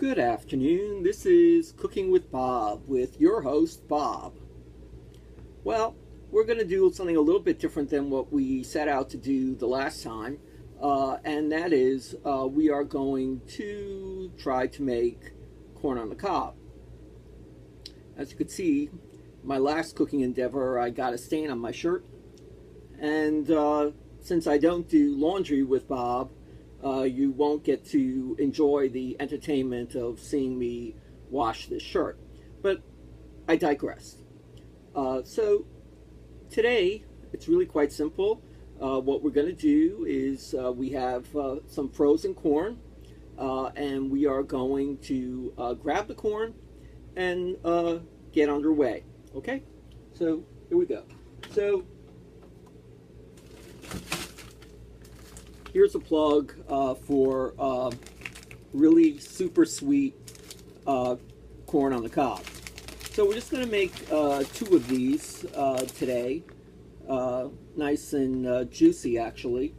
Good afternoon. This is Cooking with Bob with your host, Bob. Well, we're going to do something a little bit different than what we set out to do the last time, and that is we are going to try to make corn on the cob. As you can see, my last cooking endeavor, I got a stain on my shirt, and since I don't do laundry with Bob, you won't get to enjoy the entertainment of seeing me wash this shirt. But I digress. So today, it's really quite simple. What we're going to do is we have some frozen corn, and we are going to grab the corn and get underway. Okay? So here we go. So here's a plug for really super sweet corn on the cob. So we're just going to make two of these today, nice and juicy actually.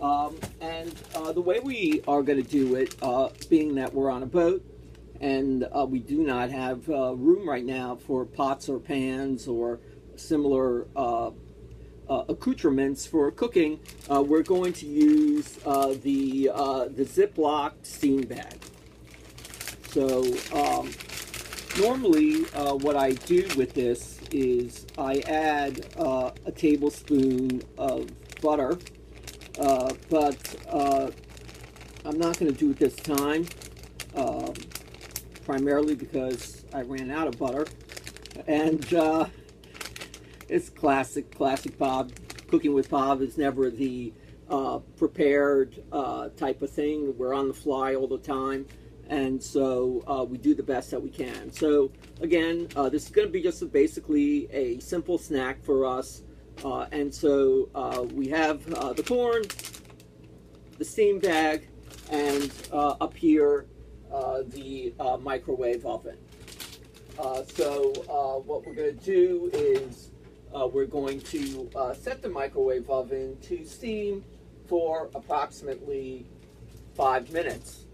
And the way we are going to do it, being that we're on a boat and we do not have room right now for pots or pans or similar accoutrements for cooking, we're going to use the Ziploc steam bag. So normally what I do with this is I add a tablespoon of butter, but I'm not going to do it this time, primarily because I ran out of butter, and it's classic Bob. Cooking with Bob is never the prepared type of thing. We're on the fly all the time, and so we do the best that we can. So again, this is going to be just basically a simple snack for us. And so we have the corn, the steam bag, and up here the microwave oven. So what we're going to do is we're going to set the microwave oven to steam for approximately 5 minutes.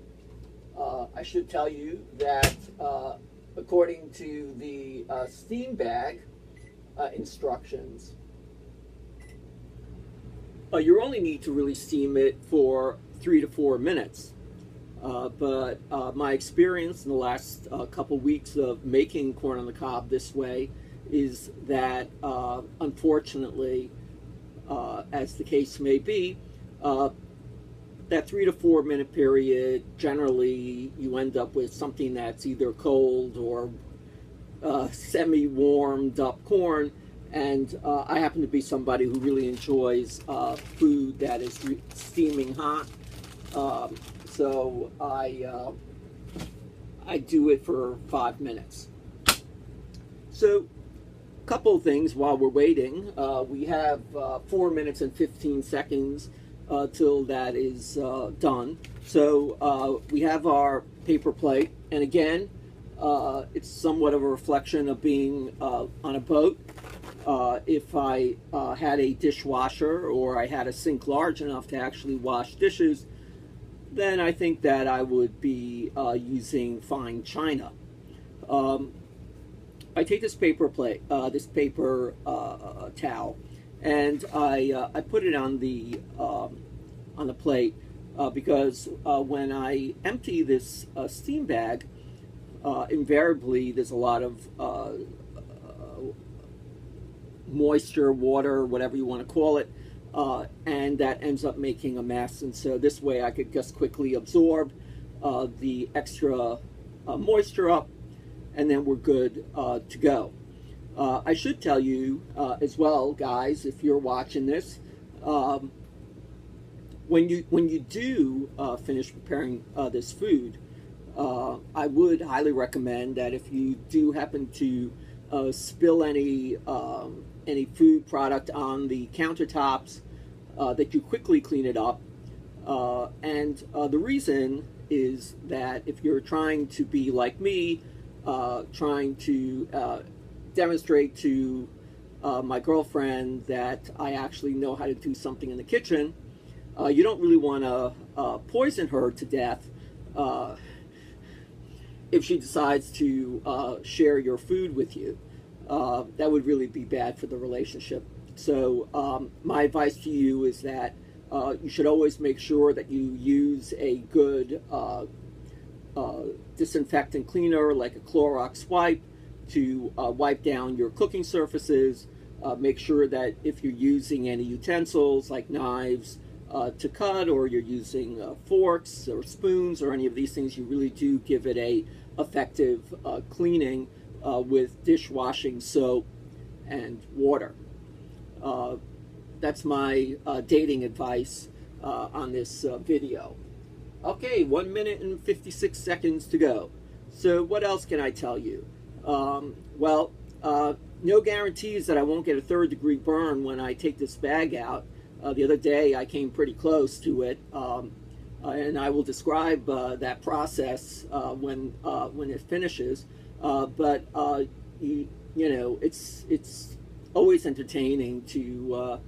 I should tell you that according to the steam bag instructions, you only need to really steam it for 3 to 4 minutes. But my experience in the last couple weeks of making corn on the cob this way is that unfortunately, as the case may be, that 3 to 4 minute period, generally you end up with something that's either cold or semi-warmed up corn, and I happen to be somebody who really enjoys food that is steaming hot, so I do it for 5 minutes. So a couple of things while we're waiting. We have 4 minutes and 15 seconds till that is done. So we have our paper plate, and again, it's somewhat of a reflection of being on a boat. If I had a dishwasher or I had a sink large enough to actually wash dishes, then I think that I would be using fine china. I take this paper plate, this paper towel, and I put it on the plate because when I empty this steam bag, invariably there's a lot of moisture, water, whatever you want to call it, and that ends up making a mess. And so this way I could just quickly absorb the extra moisture up, and then we're good to go. I should tell you as well, guys, if you're watching this, when you do finish preparing this food, I would highly recommend that if you do happen to spill any food product on the countertops, that you quickly clean it up. And the reason is that if you're trying to be like me, trying to demonstrate to my girlfriend that I actually know how to do something in the kitchen, you don't really want to poison her to death if she decides to share your food with you. That would really be bad for the relationship. So my advice to you is that you should always make sure that you use a good disinfectant cleaner like a Clorox wipe to wipe down your cooking surfaces. Make sure that if you're using any utensils like knives to cut, or you're using forks or spoons or any of these things, you really do give it a effective cleaning with dishwashing soap and water. That's my dating advice on this video. Okay, 1 minute and 56 seconds to go. So what else can I tell you? Well, no guarantees that I won't get a third-degree burn when I take this bag out. The other day I came pretty close to it, and I will describe that process when it finishes. But you know, it's always entertaining to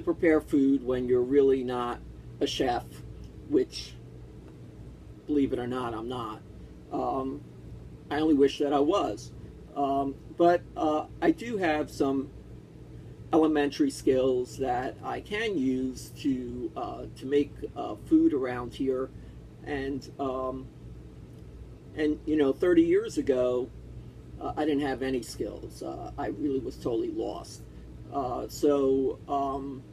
prepare food when you're really not a chef, which, believe it or not, I'm not. I only wish that I was. But I do have some elementary skills that I can use to make food around here, and you know, 30 years ago, I didn't have any skills. I really was totally lost. So I'm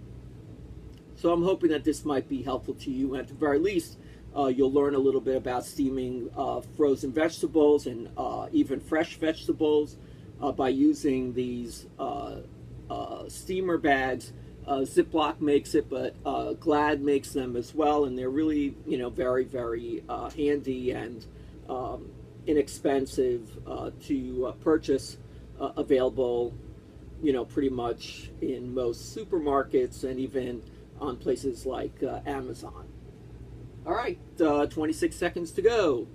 hoping that this might be helpful to you. At the very least, you'll learn a little bit about steaming frozen vegetables and even fresh vegetables by using these steamer bags. Ziploc makes it, but Glad makes them as well, and they're really, you know, very, very handy and inexpensive to purchase, available, you know, pretty much in most supermarkets and even on places like Amazon. All right, 26 seconds to go.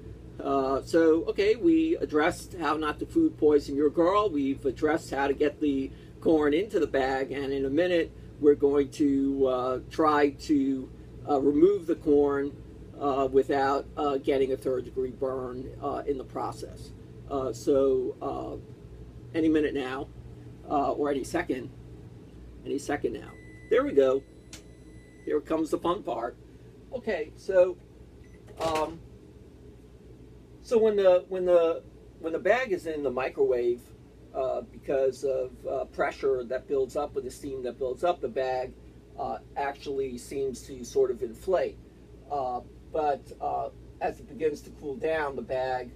So, okay, we addressed how not to food poison your girl. We've addressed how to get the corn into the bag, and in a minute we're going to try to remove the corn without getting a third-degree burn in the process. So any minute now, or any second now. There we go. Here comes the fun part. Okay, so so when the bag is in the microwave, because of pressure that builds up with the steam that builds up, the bag actually seems to sort of inflate. But as it begins to cool down, the bag,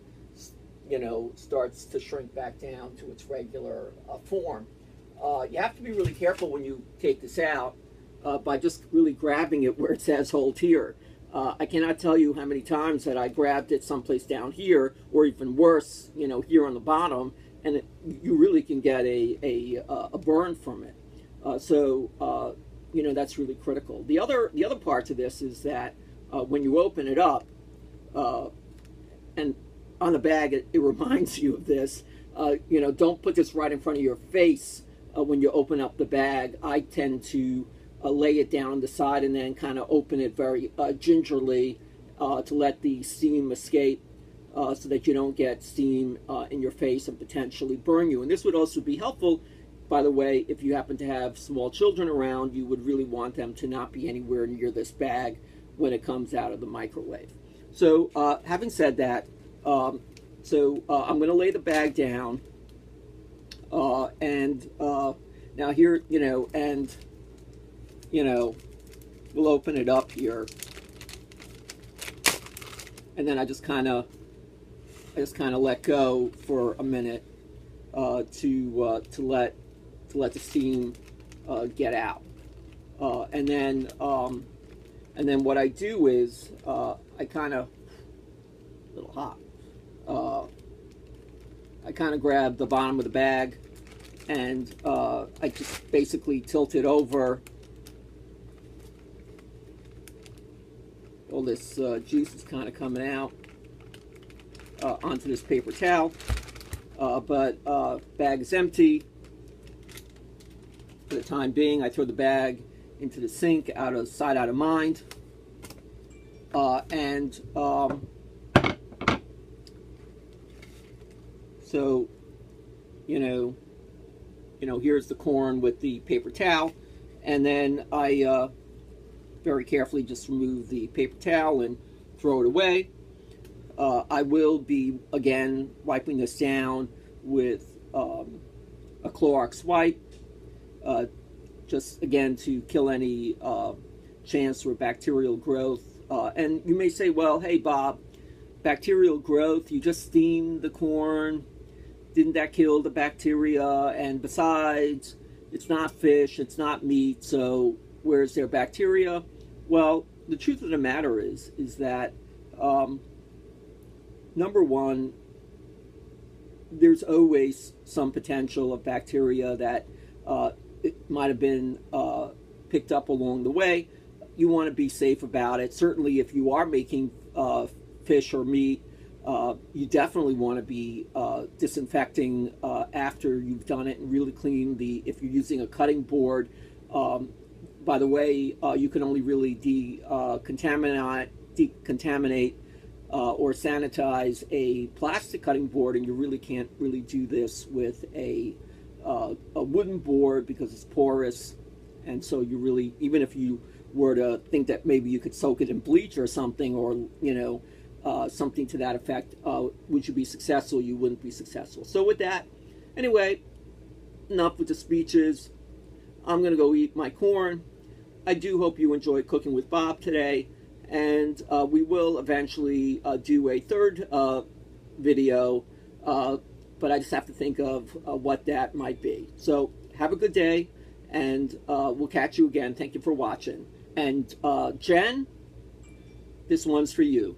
you know, starts to shrink back down to its regular form. You have to be really careful when you take this out by just really grabbing it where it says hold here. I cannot tell you how many times that I grabbed it someplace down here, or even worse, you know, here on the bottom, and you really can get a burn from it. So you know, that's really critical. The other part to this is that when you open it up, and on the bag it reminds you of this, you know, don't put this right in front of your face when you open up the bag. I tend to lay it down on the side and then kind of open it very gingerly to let the steam escape, so that you don't get steam in your face and potentially burn you. And this would also be helpful, by the way, if you happen to have small children around. You would really want them to not be anywhere near this bag when it comes out of the microwave. So having said that, I'm going to lay the bag down, and now here, you know, and you know, we'll open it up here, and then I just kind of let go for a minute to let the steam get out, and then what I do is I kind of, a little hot, I kind of grab the bottom of the bag, and I just basically tilt it over. All this juice is kind of coming out onto this paper towel, but bag is empty for the time being. I throw the bag into the sink, out of sight, out of mind, So, here's the corn with the paper towel, and then I very carefully just remove the paper towel and throw it away. I will be again wiping this down with a Clorox wipe, just again to kill any chance for bacterial growth. And you may say, well, hey Bob, bacterial growth, you just steamed the corn, didn't that kill the bacteria? And besides, it's not fish, it's not meat, so where's there bacteria? Well, the truth of the matter is that number one, there's always some potential of bacteria that it might have been picked up along the way. You want to be safe about it. Certainly, if you are making fish or meat, you definitely want to be disinfecting after you've done it and really clean the. If you're using a cutting board, by the way, you can only really decontaminate or sanitize a plastic cutting board, and you really can't really do this with a wooden board because it's porous, and so you really, even if you were to think that maybe you could soak it in bleach or something, or something to that effect, would you be successful? You wouldn't be successful. So with that, anyway, enough with the speeches. I'm gonna go eat my corn. I do hope you enjoyed Cooking with Bob today, and we will eventually do a third video, but I just have to think of what that might be. So have a good day, and we'll catch you again. Thank you for watching. And Jen, this one's for you.